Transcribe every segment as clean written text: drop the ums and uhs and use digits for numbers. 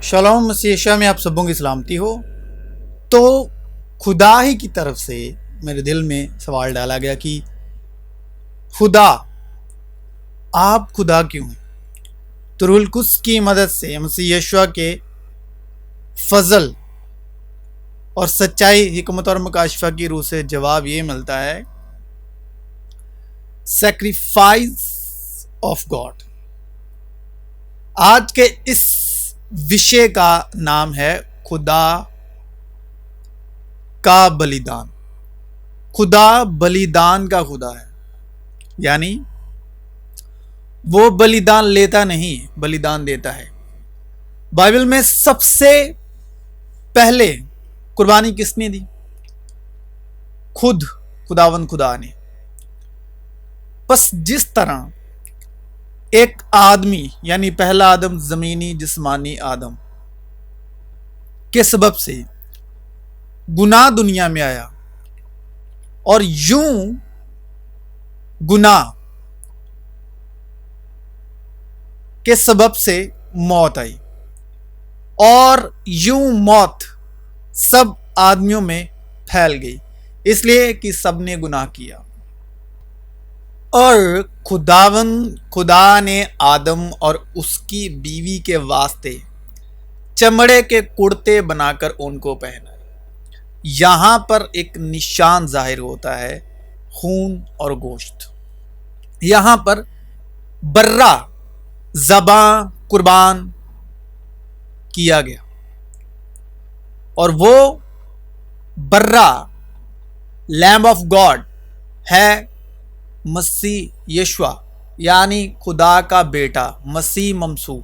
Shalom مسیح یشوع میں آپ سبوں کی سلامتی ہو۔ تو خدا ہی کی طرف سے میرے دل میں سوال ڈالا گیا کہ خدا، آپ خدا کیوں ہیں؟ تو روح القدس کی مدد سے مسیح یشوع کے فضل اور سچائی، حکمت اور مکاشفہ کی روح سے جواب یہ ملتا ہے، سیکریفائس آف گاڈ۔ آج کے اس وشے کا نام ہے خدا کا بلیدان۔ خدا بلیدان کا خدا ہے، یعنی وہ بلیدان لیتا نہیں، بلیدان دیتا ہے۔ بائبل میں سب سے پہلے قربانی کس نے دی؟ خداوند خدا نے۔ بس جس طرح ایک آدمی یعنی پہلا آدم زمینی جسمانی آدم کے سبب سے گناہ دنیا میں آیا، اور یوں گناہ کے سبب سے موت آئی، اور یوں موت سب آدمیوں میں پھیل گئی، اس لیے کہ سب نے گناہ کیا۔ اور خدا نے آدم اور اس کی بیوی کے واسطے چمڑے کے کرتے بنا کر ان کو پہنائے۔ یہاں پر ایک نشان ظاہر ہوتا ہے، خون اور گوشت۔ یہاں پر برا ذبح قربان کیا گیا، اور وہ برا لیمب آف گاڈ ہے مسیح یشوع، یعنی خدا کا بیٹا مسیح ممسوح۔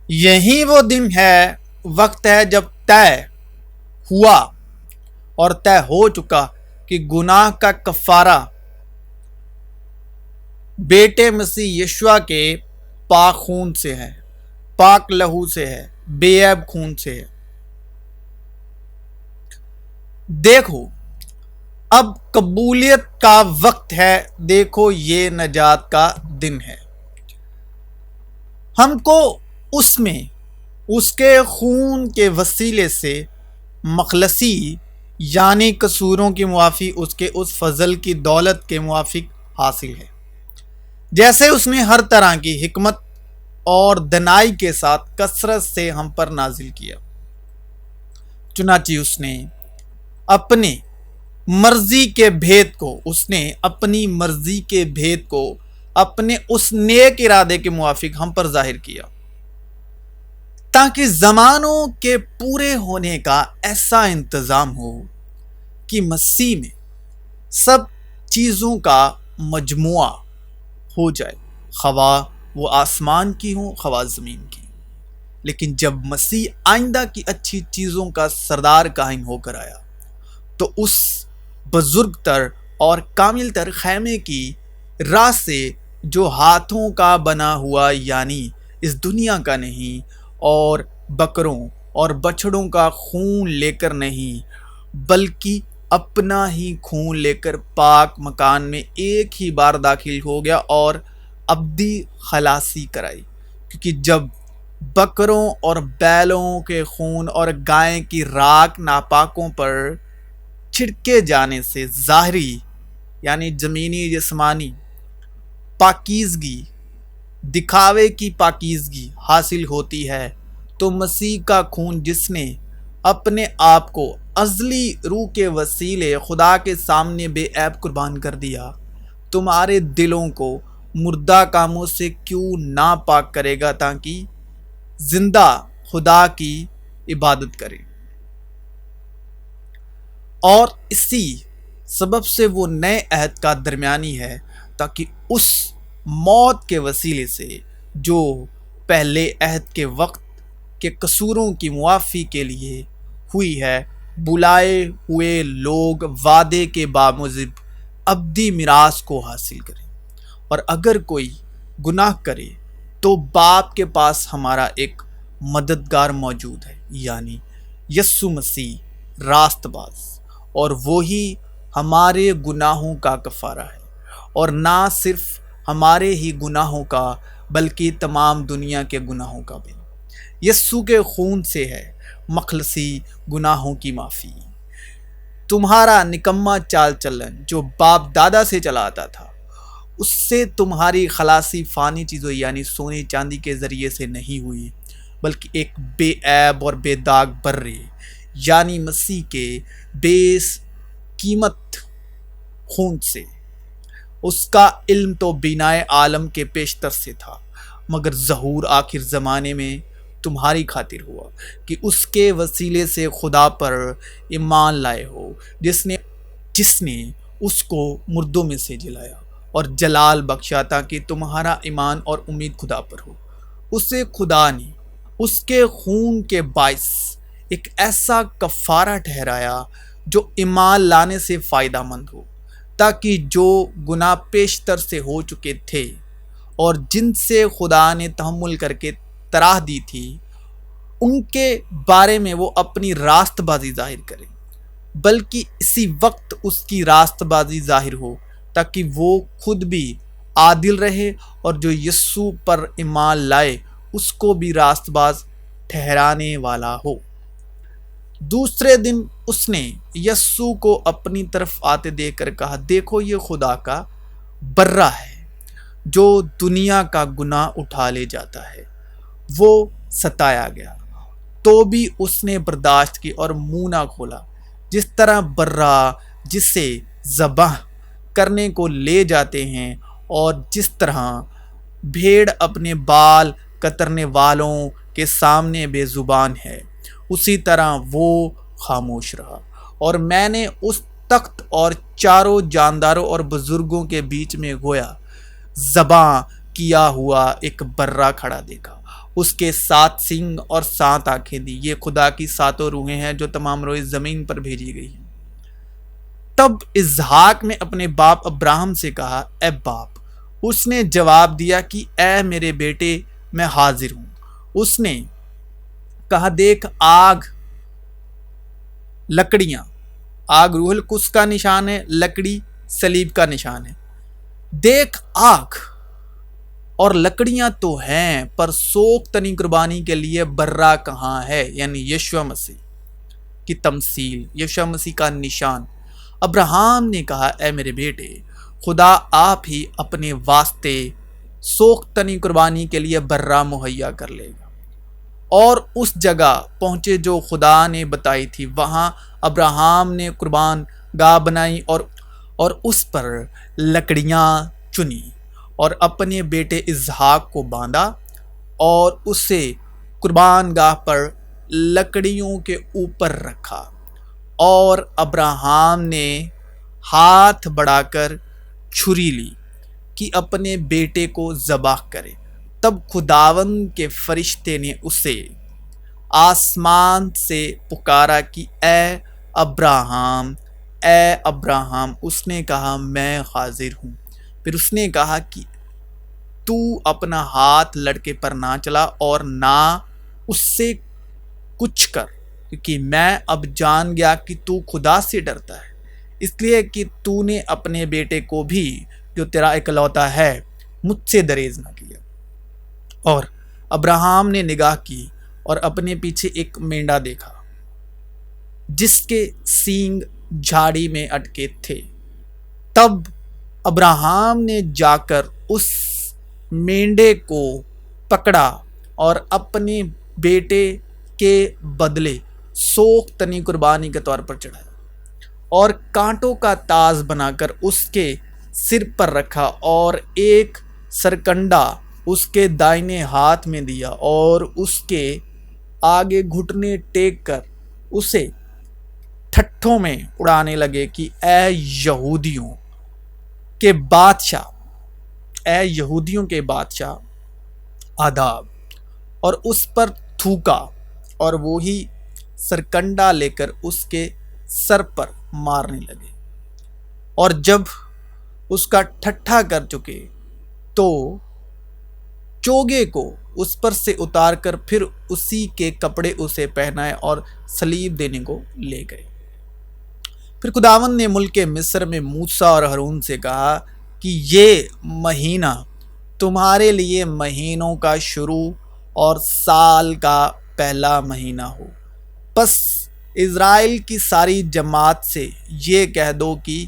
یہی وہ دن ہے، وقت ہے جب طے ہوا اور طے ہو چکا کہ گناہ کا کفارہ بیٹے مسیح یشوع کے پاک خون سے ہے، پاک لہو سے ہے، بے عیب خون سے ہے۔ دیکھو اب قبولیت کا وقت ہے، دیکھو یہ نجات کا دن ہے۔ ہم کو اس میں اس کے خون کے وسیلے سے مخلصی یعنی قصوروں کی معافی اس کے اس فضل کی دولت کے موافق حاصل ہے، جیسے اس نے ہر طرح کی حکمت اور دنائی کے ساتھ کثرت سے ہم پر نازل کیا۔ چنانچہ اس نے اپنی مرضی کے بھید کو اپنے اس نیک ارادے کے موافق ہم پر ظاہر کیا، تاکہ زمانوں کے پورے ہونے کا ایسا انتظام ہو کہ مسیح میں سب چیزوں کا مجموعہ ہو جائے، خواہ وہ آسمان کی ہوں خواہ زمین کی۔ لیکن جب مسیح آئندہ کی اچھی چیزوں کا سردار کاہن ہو کر آیا، تو اس بزرگ تر اور کامل تر خیمے کی راہ سے، جو ہاتھوں کا بنا ہوا یعنی اس دنیا کا نہیں، اور بکروں اور بچھڑوں کا خون لے کر نہیں، بلکہ اپنا ہی خون لے کر پاک مکان میں ایک ہی بار داخل ہو گیا اور ابدی خلاصی کرائی۔ کیونکہ جب بکروں اور بیلوں کے خون اور گائے کی راکھ ناپاکوں پر چھڑکے جانے سے ظاہری یعنی زمینی جسمانی پاکیزگی، دکھاوے کی پاکیزگی حاصل ہوتی ہے، تو مسیح کا خون جس نے اپنے آپ کو ازلی روح کے وسیلے خدا کے سامنے بے عیب قربان کر دیا، تمہارے دلوں کو مردہ کاموں سے کیوں نہ پاک کرے گا، تاکہ زندہ خدا کی عبادت کرے۔ اور اسی سبب سے وہ نئے عہد کا درمیانی ہے، تاکہ اس موت کے وسیلے سے جو پہلے عہد کے وقت کے قصوروں کی معافی کے لیے ہوئی ہے، بلائے ہوئے لوگ وعدے کے باموجب ابدی میراث کو حاصل کریں۔ اور اگر کوئی گناہ کرے تو باپ کے پاس ہمارا ایک مددگار موجود ہے، یعنی یسوع مسیح راست باز، اور وہی ہمارے گناہوں کا کفارہ ہے، اور نہ صرف ہمارے ہی گناہوں کا بلکہ تمام دنیا کے گناہوں کا بھی۔ یسوع کے خون سے ہے مخلصی گناہوں کی معافی۔ تمہارا نکما چال چلن جو باپ دادا سے چلا آتا تھا، اس سے تمہاری خلاصی فانی چیزوں یعنی سونے چاندی کے ذریعے سے نہیں ہوئی، بلکہ ایک بے عیب اور بے داغ برے یعنی مسیح کے بیس قیمت خون سے۔ اس کا علم تو بینائے عالم کے پیشتر سے تھا، مگر ظہور آخر زمانے میں تمہاری خاطر ہوا کہ اس کے وسیلے سے خدا پر ایمان لائے ہو، جس نے اس کو مردوں میں سے جلایا اور جلال بخشا، تاکہ تمہارا ایمان اور امید خدا پر ہو۔ اسے خدا نے اس کے خون کے باعث ایک ایسا کفارہ ٹھہرایا جو ایمان لانے سے فائدہ مند ہو، تاکہ جو گناہ پیشتر سے ہو چکے تھے اور جن سے خدا نے تحمل کر کے تراح دی تھی، ان کے بارے میں وہ اپنی راست بازی ظاہر کرے، بلکہ اسی وقت اس کی راست بازی ظاہر ہو، تاکہ وہ خود بھی عادل رہے اور جو یسوع پر ایمان لائے اس کو بھی راست باز ٹھہرانے والا ہو۔ دوسرے دن اس نے یسوع کو اپنی طرف آتے دیکھ کر کہا، دیکھو یہ خدا کا برہ ہے جو دنیا کا گناہ اٹھا لے جاتا ہے۔ وہ ستایا گیا تو بھی اس نے برداشت کی اور منہ نہ کھولا، جس طرح برہ جسے ذبح کرنے کو لے جاتے ہیں اور جس طرح بھیڑ اپنے بال کترنے والوں کے سامنے بے زبان ہے، اسی طرح وہ خاموش رہا۔ اور میں نے اس تخت اور چاروں جانداروں اور بزرگوں کے بیچ میں گویا ذبح کیا ہوا ایک برہ کھڑا دیکھا۔ اس کے 7 سینگ اور 7 آنکھیں دی۔ یہ خدا کی 7 روحیں ہیں جو تمام روئے زمین پر بھیجی گئی ہیں۔ تب اسحاق نے اپنے باپ ابراہم سے کہا، اے باپ۔ اس نے جواب دیا کہ اے میرے بیٹے، میں حاضر ہوں۔ اس نے کہا، دیکھ آگ، لکڑیاں، آگ روح القدس کا نشان ہے، لکڑی صلیب کا نشان ہے۔ دیکھ آگ اور لکڑیاں تو ہیں، پر سوگ تنی قربانی کے لیے برہ کہاں ہے؟ یعنی یشوع مسیح کی تمثیل، یشوع مسیح کا نشان۔ ابراہم نے کہا، اے میرے بیٹے، خدا آپ ہی اپنے واسطے سوگ تنی قربانی کے لیے برہ مہیا کر لے گا۔ اور اس جگہ پہنچے جو خدا نے بتائی تھی، وہاں ابراہم نے قربان گاہ بنائی اور اس پر لکڑیاں چنی اور اپنے بیٹے اسحاق کو باندھا اور اسے قربان گاہ پر لکڑیوں کے اوپر رکھا۔ اور ابراہم نے ہاتھ بڑھا کر چھری لی کہ اپنے بیٹے کو ذبح کرے۔ تب خداوند کے فرشتے نے اسے آسمان سے پکارا کہ اے ابراہم، اے ابراہم۔ اس نے کہا، میں حاضر ہوں۔ پھر اس نے کہا کہ تو اپنا ہاتھ لڑکے پر نہ چلا اور نہ اس سے کچھ کر، کیونکہ میں اب جان گیا کہ تو خدا سے ڈرتا ہے، اس لیے کہ تو نے اپنے بیٹے کو بھی جو تیرا اکلوتا ہے مجھ سے دریز نہ کیا۔ اور ابراہم نے نگاہ کی اور اپنے پیچھے ایک مینڈا دیکھا جس کے سینگ جھاڑی میں اٹکے تھے۔ تب ابراہم نے جا کر اس مینڈے کو پکڑا اور اپنے بیٹے کے بدلے سوگ تنی قربانی کے طور پر چڑھایا اور کانٹوں کا تاج بنا کر اس کے سر پر رکھا اور ایک سرکنڈا اس کے دائنے ہاتھ میں دیا اور اس کے آگے گھٹنے ٹیک کر اسے ٹھٹھوں میں اڑانے لگے کہ اے یہودیوں کے بادشاہ آداب، اور اس پر تھوکا اور وہی سرکنڈا لے کر اس کے سر پر مارنے لگے۔ اور جب اس کا ٹھٹھا کر چکے تو چوگے کو اس پر سے اتار کر پھر اسی کے کپڑے اسے پہنائے اور صلیب دینے کو لے گئے۔ پھر خداوند نے ملک مصر میں موسیٰ اور ہارون سے کہا کہ یہ مہینہ تمہارے لیے مہینوں کا شروع اور سال کا پہلا مہینہ ہو۔ پس اسرائیل کی ساری جماعت سے یہ کہہ دو کہ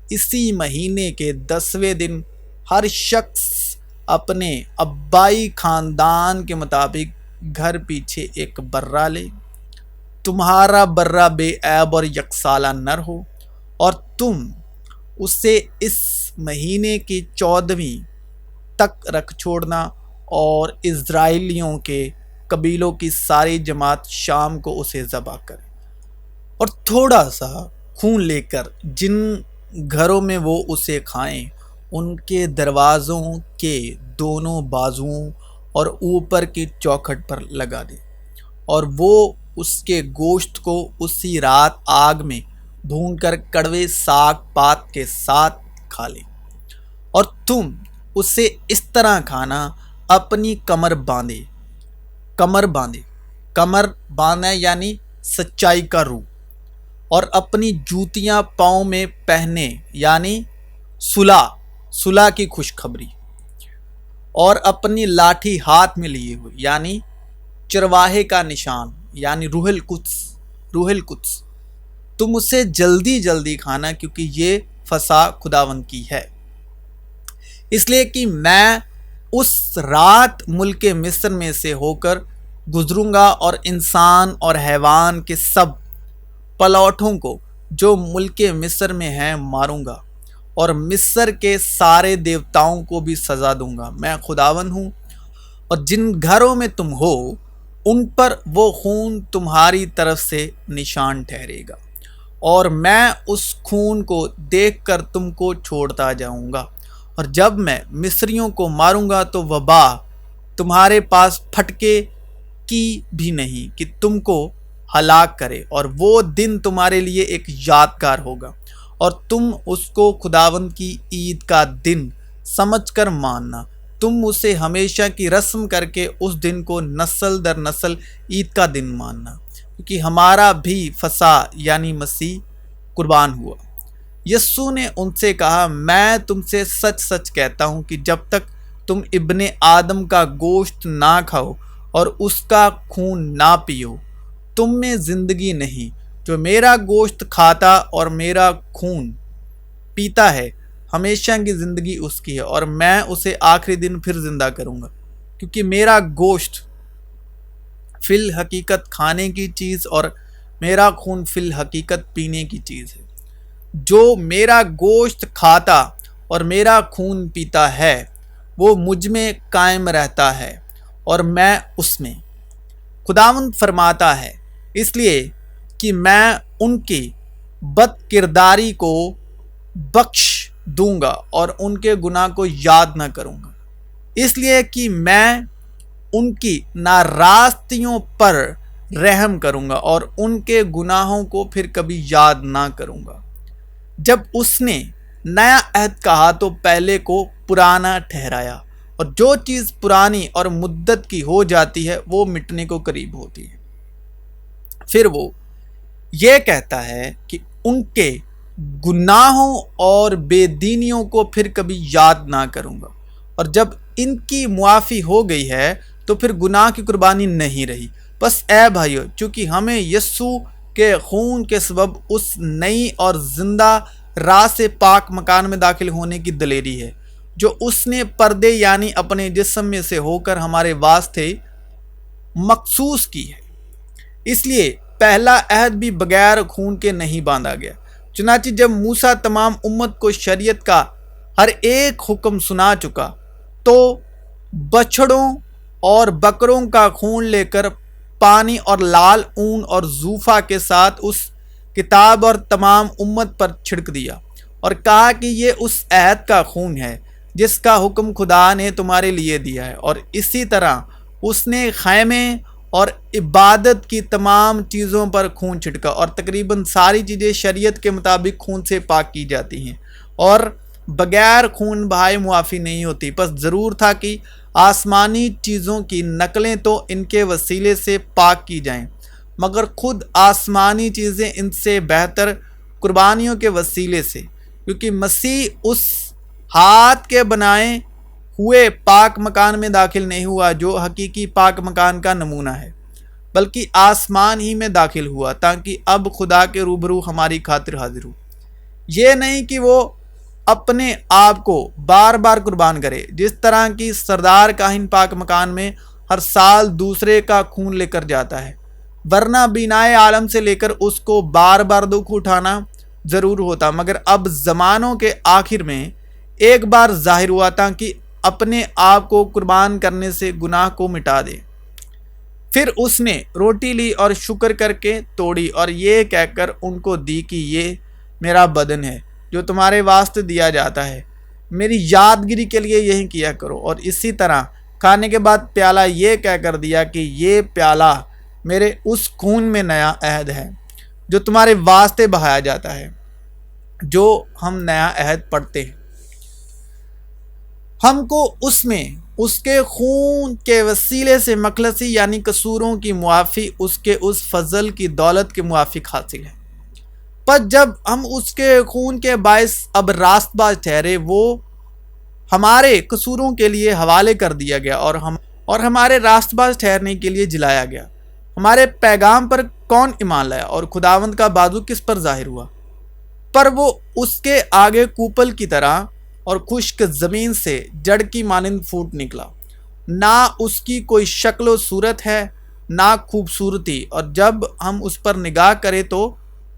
اسی مہینے کے 10ویں دن ہر شخص اپنے ابائی خاندان کے مطابق گھر پیچھے ایک برہ لے۔ تمہارا برہ بے عیب اور یکسالہ نر ہو، اور تم اسے اس مہینے کی 14ویں تک رکھ چھوڑنا، اور اسرائیلیوں کے قبیلوں کی ساری جماعت شام کو اسے ذبح کرے، اور تھوڑا سا خون لے کر جن گھروں میں وہ اسے کھائیں ان کے دروازوں کے دونوں بازوؤں اور اوپر کی چوکھٹ پر لگا دے، اور وہ اس کے گوشت کو اسی رات آگ میں بھون کر کڑوے ساگ پات کے ساتھ کھا لے۔ اور تم اسے اس طرح کھانا اپنی کمر باندھے، کمر باندھنا یعنی سچائی کا روح، اور اپنی جوتیاں پاؤں میں پہنے یعنی صلح کی خوشخبری، اور اپنی لاٹھی ہاتھ میں لیے ہوئے یعنی چرواہے کا نشان یعنی روح القدس۔ تم اسے جلدی کھانا، کیونکہ یہ فسح خداوند کی ہے، اس لیے کہ میں اس رات ملک مصر میں سے ہو کر گزروں گا، اور انسان اور حیوان کے سب پلوٹھوں کو جو ملک مصر میں ہیں ماروں گا، اور مصر کے سارے دیوتاؤں کو بھی سزا دوں گا۔ میں خداوند ہوں، اور جن گھروں میں تم ہو ان پر وہ خون تمہاری طرف سے نشان ٹھہرے گا، اور میں اس خون کو دیکھ کر تم کو چھوڑتا جاؤں گا، اور جب میں مصریوں کو ماروں گا تو وبا تمہارے پاس پھٹکے کی بھی نہیں کہ تم کو ہلاک کرے، اور وہ دن تمہارے لیے ایک یادگار ہوگا، اور تم اس کو خداوند کی عید کا دن سمجھ کر ماننا۔ تم اسے ہمیشہ کی رسم کر کے اس دن کو نسل در نسل عید کا دن ماننا، کیونکہ ہمارا بھی فسح یعنی مسیح قربان ہوا۔ یسوع نے ان سے کہا، میں تم سے سچ سچ کہتا ہوں کہ جب تک تم ابن آدم کا گوشت نہ کھاؤ اور اس کا خون نہ پیو، تم میں زندگی نہیں۔ جو میرا گوشت کھاتا اور میرا خون پیتا ہے، ہمیشہ کی زندگی اس کی ہے، اور میں اسے آخری دن پھر زندہ کروں گا، کیونکہ میرا گوشت فی الحقیقت کھانے کی چیز اور میرا خون فی الحقیقت پینے کی چیز ہے۔ جو میرا گوشت کھاتا اور میرا خون پیتا ہے وہ مجھ میں قائم رہتا ہے اور میں اس میں۔ خداوند فرماتا ہے، اس لیے کہ میں ان کی بد کرداری کو بخش دوں گا اور ان کے گناہ کو یاد نہ کروں گا، اس لیے کہ میں ان کی ناراستیوں پر رحم کروں گا اور ان کے گناہوں کو پھر کبھی یاد نہ کروں گا۔ جب اس نے نیا عہد کہا تو پہلے کو پرانا ٹھہرایا، اور جو چیز پرانی اور مدت کی ہو جاتی ہے وہ مٹنے کو قریب ہوتی ہے۔ پھر وہ یہ کہتا ہے کہ ان کے گناہوں اور بے دینیوں کو پھر کبھی یاد نہ کروں گا، اور جب ان کی معافی ہو گئی ہے تو پھر گناہ کی قربانی نہیں رہی۔ بس اے بھائیو، چونکہ ہمیں یسوع کے خون کے سبب اس نئی اور زندہ راہ سے پاک مکان میں داخل ہونے کی دلیری ہے جو اس نے پردے یعنی اپنے جسم میں سے ہو کر ہمارے واسطے مخصوص کی ہے۔ اس لیے پہلا عہد بھی بغیر خون کے نہیں باندھا گیا۔ چنانچہ جب موسیٰ تمام امت کو شریعت کا ہر ایک حکم سنا چکا تو بچھڑوں اور بکروں کا خون لے کر پانی اور لال اون اور زوفا کے ساتھ اس کتاب اور تمام امت پر چھڑک دیا، اور کہا کہ یہ اس عہد کا خون ہے جس کا حکم خدا نے تمہارے لیے دیا ہے۔ اور اسی طرح اس نے خیمے اور عبادت کی تمام چیزوں پر خون چھڑکا، اور تقریباً ساری چیزیں شریعت کے مطابق خون سے پاک کی جاتی ہیں، اور بغیر خون بہائے معافی نہیں ہوتی۔ پس ضرور تھا کہ آسمانی چیزوں کی نقلیں تو ان کے وسیلے سے پاک کی جائیں، مگر خود آسمانی چیزیں ان سے بہتر قربانیوں کے وسیلے سے، کیونکہ مسیح اس ہاتھ کے بنائے ہوئے پاک مکان میں داخل نہیں ہوا جو حقیقی پاک مکان کا نمونہ ہے، بلکہ آسمان ہی میں داخل ہوا تاکہ اب خدا کے روبرو ہماری خاطر حاضر ہو۔ یہ نہیں کہ وہ اپنے آپ کو بار بار قربان کرے، جس طرح کی سردار کاہن پاک مکان میں ہر سال دوسرے کا خون لے کر جاتا ہے، ورنہ بینائے عالم سے لے کر اس کو بار بار دکھ اٹھانا ضرور ہوتا، مگر اب زمانوں کے آخر میں ایک بار ظاہر ہوا تاکہ اپنے آپ کو قربان کرنے سے گناہ کو مٹا دے۔ پھر اس نے روٹی لی اور شکر کر کے توڑی اور یہ کہہ کر ان کو دی کہ یہ میرا بدن ہے جو تمہارے واسطے دیا جاتا ہے، میری یادگیری کے لیے یہی کیا کرو۔ اور اسی طرح کھانے کے بعد پیالہ یہ کہہ کر دیا کہ یہ پیالہ میرے اس خون میں نیا عہد ہے جو تمہارے واسطے بہایا جاتا ہے۔ جو ہم نیا عہد پڑھتے ہیں، ہم کو اس میں اس کے خون کے وسیلے سے مخلصی یعنی قصوروں کی معافی اس کے اس فضل کی دولت کے موافق حاصل ہے۔ پر جب ہم اس کے خون کے باعث اب راست باز ٹھہرے، وہ ہمارے قصوروں کے لیے حوالے کر دیا گیا اور ہمارے راست باز ٹھہرنے کے لیے جلایا گیا۔ ہمارے پیغام پر کون ایمان لایا اور خداوند کا بازو کس پر ظاہر ہوا؟ پر وہ اس کے آگے کوپل کی طرح اور خشک زمین سے جڑ کی مانند پھوٹ نکلا، نہ اس کی کوئی شکل و صورت ہے نہ خوبصورتی، اور جب ہم اس پر نگاہ کریں تو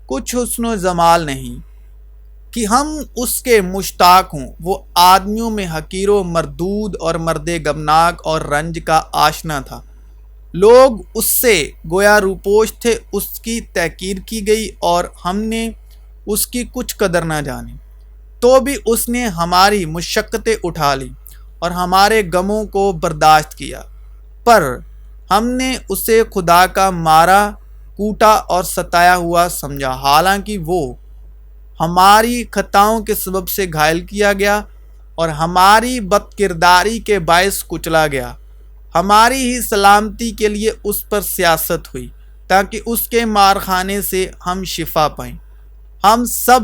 کچھ حسن و جمال نہیں کہ ہم اس کے مشتاق ہوں۔ وہ آدمیوں میں حقیر و مردود اور مرد غمناک اور رنج کا آشنا تھا، لوگ اس سے گویا روپوش تھے، اس کی تحقیر کی گئی اور ہم نے اس کی کچھ قدر نہ جانی۔ تو بھی اس نے ہماری مشقتیں اٹھا لی اور ہمارے غموں کو برداشت کیا، پر ہم نے اسے خدا کا مارا کوٹا اور ستایا ہوا سمجھا، حالانکہ وہ ہماری خطاؤں کے سبب سے گھائل کیا گیا اور ہماری بد کرداری کے باعث کچلا گیا۔ ہماری ہی سلامتی کے لیے اس پر سیاست ہوئی تاکہ اس کے مارخانے سے ہم شفا پائیں۔ ہم سب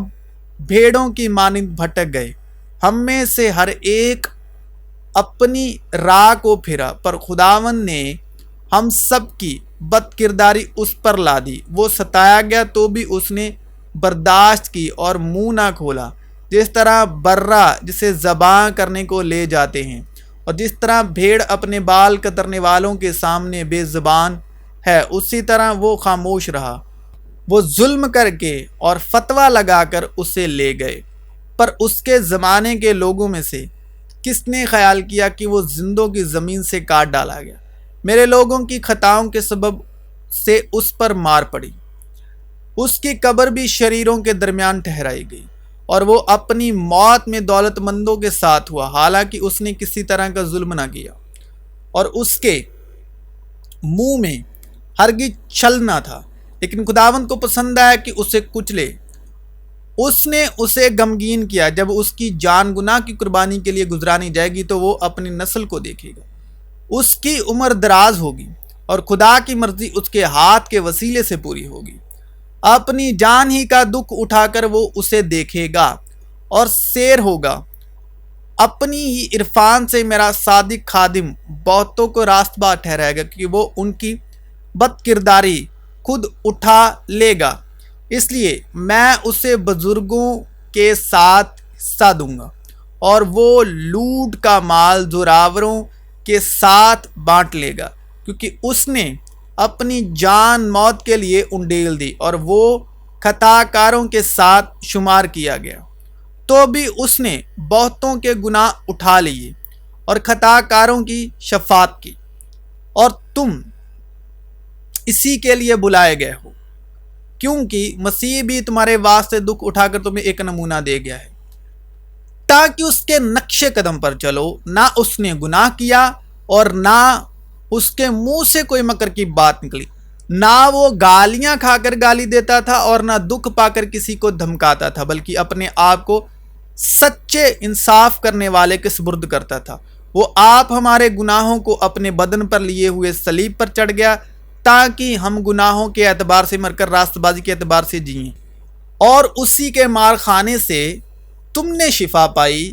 بھیڑوں کی مانند بھٹک گئے، ہم میں سے ہر ایک اپنی راہ کو پھرا، پر خداوند نے ہم سب کی بد کرداری اس پر لا دی۔ وہ ستایا گیا تو بھی اس نے برداشت کی اور منہ نہ کھولا، جس طرح برہ جسے ذبح کرنے کو لے جاتے ہیں، اور جس طرح بھیڑ اپنے بال کترنے والوں کے سامنے بے زبان ہے، اسی طرح وہ خاموش رہا۔ وہ ظلم کر کے اور فتویٰ لگا کر اسے لے گئے، پر اس کے زمانے کے لوگوں میں سے کس نے خیال کیا کہ وہ زندوں کی زمین سے کاٹ ڈالا گیا؟ میرے لوگوں کی خطاؤں کے سبب سے اس پر مار پڑی، اس کی قبر بھی شریروں کے درمیان ٹھہرائی گئی، اور وہ اپنی موت میں دولت مندوں کے ساتھ ہوا، حالانکہ اس نے کسی طرح کا ظلم نہ کیا اور اس کے منہ میں ہرگز چھل نہ تھا۔ لیکن خداوند کو پسند آیا کہ اسے کچلے، اس نے اسے غمگین کیا۔ جب اس کی جان گناہ کی قربانی کے لیے گزرانی جائے گی تو وہ اپنی نسل کو دیکھے گا، اس کی عمر دراز ہوگی اور خدا کی مرضی اس کے ہاتھ کے وسیلے سے پوری ہوگی۔ اپنی جان ہی کا دکھ اٹھا کر وہ اسے دیکھے گا اور سیر ہوگا۔ اپنی ہی عرفان سے میرا صادق خادم بہتوں کو راست باز ٹھہرائے گا، کیونکہ وہ ان کی بد کرداری خود اٹھا لے گا۔ اس لیے میں اسے بزرگوں کے ساتھ حصہ دوں گا اور وہ لوٹ کا مال زوراوروں کے ساتھ بانٹ لے گا، کیونکہ اس نے اپنی جان موت کے لیے انڈیل دی اور وہ خطا کاروں کے ساتھ شمار کیا گیا۔ تو بھی اس نے بہتوں کے گناہ اٹھا لیے اور خطا کاروں کی شفاعت کی، اور تم اسی کے لیے بلائے گئے ہو، کیونکہ مسیح بھی تمہارے واسطے دکھ اٹھا کر تمہیں ایک نمونہ دے گیا ہے، تاکہ اس کے نقش قدم پر چلو۔ نہ اس نے گناہ کیا اور نہ اس کے منہ سے کوئی مکر کی بات نکلی، نہ وہ گالیاں کھا کر گالی دیتا تھا اور نہ دکھ پا کر کسی کو دھمکاتا تھا، بلکہ اپنے آپ کو سچے انصاف کرنے والے کے سپرد کرتا تھا۔ وہ آپ ہمارے گناہوں کو اپنے بدن پر لیے ہوئے صلیب پر چڑھ گیا، تاکہ ہم گناہوں کے اعتبار سے مر کر راست بازی کے اعتبار سے جئیں، اور اسی کے مار خانے سے تم نے شفا پائی،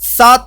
7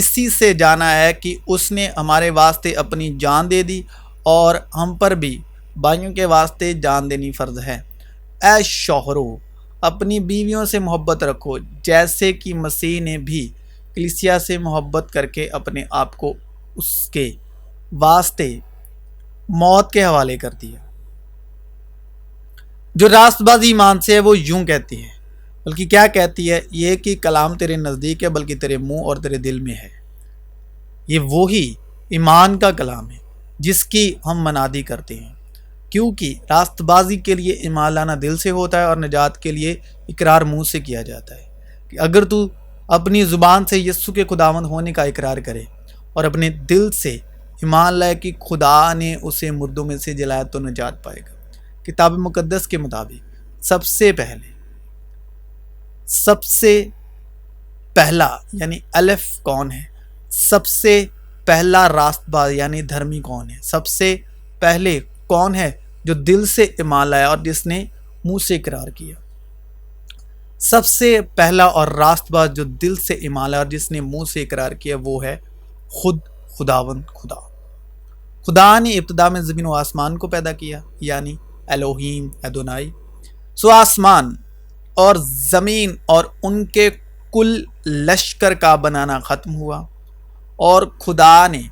اسی سے جانا ہے کہ اس نے ہمارے واسطے اپنی جان دے دی، اور ہم پر بھی بھائیوں کے واسطے جان دینی فرض ہے۔ اے شوہرو، اپنی بیویوں سے محبت رکھو جیسے کہ مسیح نے بھی کلیسیا سے محبت کر کے اپنے آپ کو اس کے واسطے موت کے حوالے کر دیا۔ جو راست بازی ایمان سے ہے وہ یوں کہتی ہے، بلکہ کیا کہتی ہے؟ یہ کہ کلام تیرے نزدیک ہے، بلکہ تیرے منہ اور تیرے دل میں ہے۔ یہ وہی ایمان کا کلام ہے جس کی ہم منادی کرتے ہیں، کیونکہ راست بازی کے لیے ایمان لانا دل سے ہوتا ہے، اور نجات کے لیے اقرار منہ سے کیا جاتا ہے۔ کہ اگر تو اپنی زبان سے یسوع کے خداوند ہونے کا اقرار کرے اور اپنے دل سے ایمان لائے کہ خدا نے اسے مردوں میں سے جلایا تو نجات پائے گا۔ کتاب مقدس کے مطابق سب سے پہلا یعنی الف کون ہے؟ سب سے پہلا راست باز یعنی دھرمی کون ہے؟ سب سے پہلے کون ہے؟ جو دل سے ایمان لایا اور جس نے منہ سے اقرار کیا۔ سب سے پہلا اور راست باز جو دل سے ایمان لایا اور جس نے منہ سے اقرار کیا وہ ہے خداوند خدا۔ خدا نے ابتدا میں زمین و آسمان کو پیدا کیا، یعنی الوہیم ادونائی۔ سو آسمان اور زمین اور ان کے کل لشکر کا بنانا ختم ہوا، اور خدا نے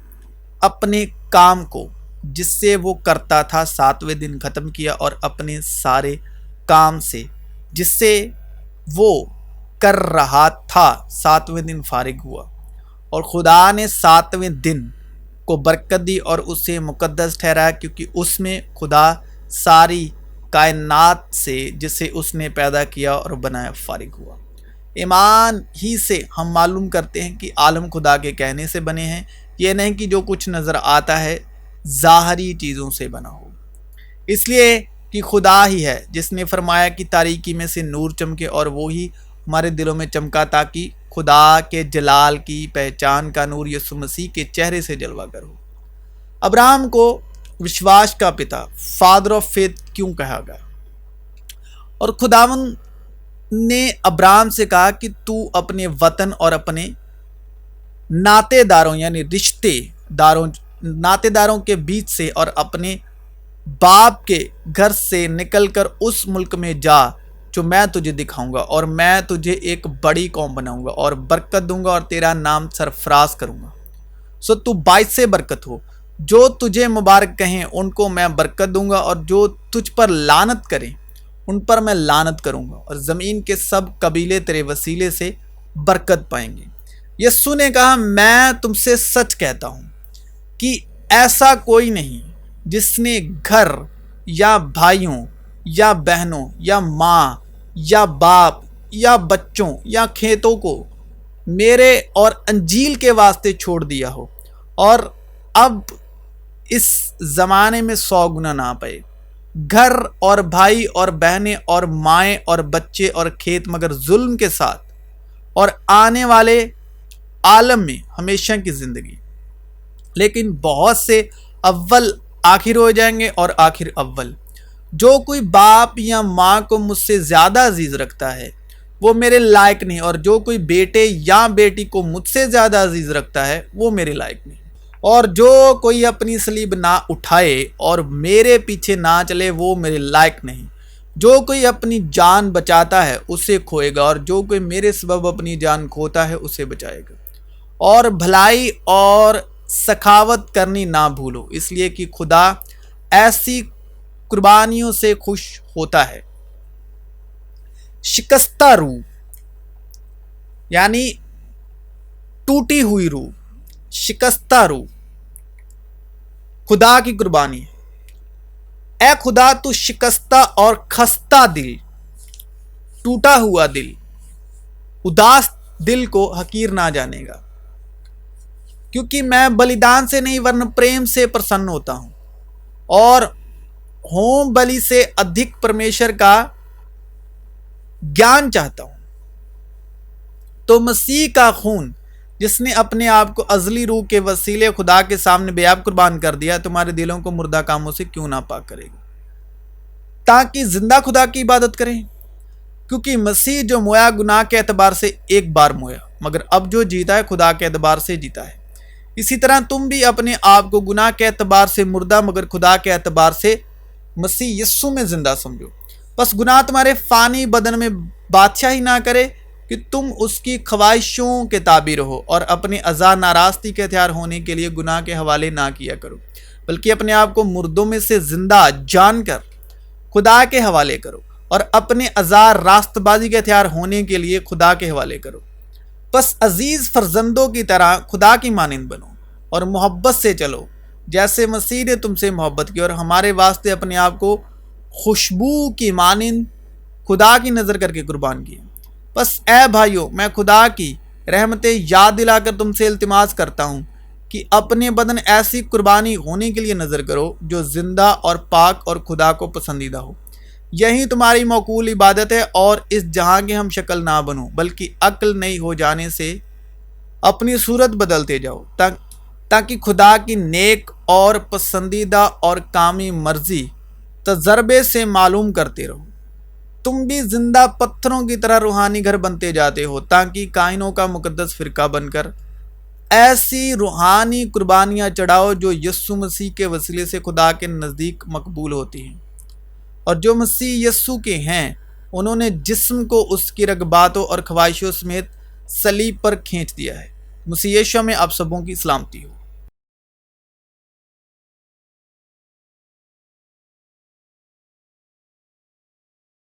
اپنے کام کو جس سے وہ کرتا تھا 7ویں دن ختم کیا، اور اپنے سارے کام سے جس سے وہ کر رہا تھا 7ویں دن فارغ ہوا۔ اور خدا نے 7ویں دن کو برکت دی اور اسے مقدس ٹھہرایا، کیونکہ اس میں خدا ساری کائنات سے جسے اس نے پیدا کیا اور بنایا فارغ ہوا۔ ایمان ہی سے ہم معلوم کرتے ہیں کہ عالم خدا کے کہنے سے بنے ہیں، یہ نہیں کہ جو کچھ نظر آتا ہے ظاہری چیزوں سے بنا ہو۔ اس لیے کہ خدا ہی ہے جس نے فرمایا کہ تاریکی میں سے نور چمکے، اور وہی ہمارے دلوں میں چمکا تاکہ خدا کے جلال کی پہچان کا نور یسوع مسیح کے چہرے سے جلوہ گر ہو۔ ابراہم کو وشواس کا پتا فادر آف فیتھ کیوں کہا گیا؟ اور خداوند نے ابراہم سے کہا کہ تو اپنے وطن اور اپنے ناطے داروں یعنی ناطے داروں کے بیچ سے اور اپنے باپ کے گھر سے نکل کر اس ملک میں جا جو میں تجھے دکھاؤں گا، اور میں تجھے ایک بڑی قوم بناؤں گا اور برکت دوں گا اور تیرا نام سرفراز کروں گا۔ سو تو باعث سے برکت ہو۔ جو تجھے مبارک کہیں ان کو میں برکت دوں گا، اور جو تجھ پر لعنت کریں ان پر میں لعنت کروں گا، اور زمین کے سب قبیلے تیرے وسیلے سے برکت پائیں گے۔ یسوع نے کہا، میں تم سے سچ کہتا ہوں کہ ایسا کوئی نہیں جس نے گھر یا بھائیوں یا بہنوں یا ماں یا باپ یا بچوں یا کھیتوں کو میرے اور انجیل کے واسطے چھوڑ دیا ہو، اور اب اس زمانے میں 100 گنا نہ پائے، گھر اور بھائی اور بہنیں اور مائیں اور بچے اور کھیت، مگر ظلم کے ساتھ، اور آنے والے عالم میں ہمیشہ کی زندگی۔ لیکن بہت سے اول آخر ہو جائیں گے اور آخر اول۔ جو کوئی باپ یا ماں کو مجھ سے زیادہ عزیز رکھتا ہے وہ میرے لائق نہیں، اور جو کوئی بیٹے یا بیٹی کو مجھ سے زیادہ عزیز رکھتا ہے وہ میرے لائق نہیں، اور جو کوئی اپنی صلیب نہ اٹھائے اور میرے پیچھے نہ چلے وہ میرے لائق نہیں۔ جو کوئی اپنی جان بچاتا ہے اسے کھوئے گا، اور جو کوئی میرے سبب اپنی جان کھوتا ہے اسے بچائے گا۔ اور بھلائی اور سخاوت کرنی نہ بھولو، اس لیے کہ خدا ایسی قربانیوں سے خوش ہوتا ہے۔ شکستہ روح یعنی ٹوٹی ہوئی روح، شکستہ روح خدا کی قربانی ہے۔ اے خدا، تو شکستہ اور خستہ دل، ٹوٹا ہوا دل، اداس دل کو حقیر نہ جانے گا، کیونکہ میں بلیدان سے نہیں ورنہ پریم سے پرسن ہوتا ہوں، اور ہوم بلی سے ادھک پرمیشر کا گیان چاہتا ہوں۔ تو مسیح کا خون جس نے اپنے آپ کو ازلی روح کے وسیلے خدا کے سامنے بے عیب قربان کر دیا، تمہارے دلوں کو مردہ کاموں سے کیوں نہ پاک کرے گا، تاکہ زندہ خدا کی عبادت کریں؟ کیونکہ مسیح جو مویا گناہ کے اعتبار سے ایک بار مویا، مگر اب جو جیتا ہے خدا کے اعتبار سے جیتا ہے۔ اسی طرح تم بھی اپنے آپ کو گناہ کے اعتبار سے مردہ مگر خدا کے اعتبار سے مسیح یسوع میں زندہ سمجھو۔ بس گناہ تمہارے فانی بدن میں بادشاہی نہ کرے کہ تم اس کی خواہشوں کے تابع رہو، اور اپنے اعضاء ناراستی کے ہتھیار ہونے کے لیے گناہ کے حوالے نہ کیا کرو، بلکہ اپنے آپ کو مردوں میں سے زندہ جان کر خدا کے حوالے کرو، اور اپنے اعضاء راست بازی کے ہتھیار ہونے کے لیے خدا کے حوالے کرو۔ بس عزیز فرزندوں کی طرح خدا کی مانند بنو اور محبت سے چلو، جیسے مسیح نے تم سے محبت کی اور ہمارے واسطے اپنے آپ کو خوشبو کی مانند خدا کی نظر کر کے قربان کیا۔ بس اے بھائیو، میں خدا کی رحمتیں یاد دلا کر تم سے التماس کرتا ہوں کہ اپنے بدن ایسی قربانی ہونے کے لیے نظر کرو جو زندہ اور پاک اور خدا کو پسندیدہ ہو۔ یہی تمہاری معقول عبادت ہے، اور اس جہاں کے ہم شکل نہ بنو، بلکہ عقل نئی ہو جانے سے اپنی صورت بدلتے جاؤ، تاکہ خدا کی نیک اور پسندیدہ اور کامی مرضی تجربے سے معلوم کرتے رہو۔ تم بھی زندہ پتھروں کی طرح روحانی گھر بنتے جاتے ہو، تاکہ کائنوں کا مقدس فرقہ بن کر ایسی روحانی قربانیاں چڑھاؤ جو یسوع مسیح کے وسیلے سے خدا کے نزدیک مقبول ہوتی ہیں۔ اور جو مسیح یسوع کے ہیں، انہوں نے جسم کو اس کی رغباتوں اور خواہشوں سمیت صلیب پر کھینچ دیا ہے۔ مسیح یسوع میں آپ سبوں کی سلامتی ہو۔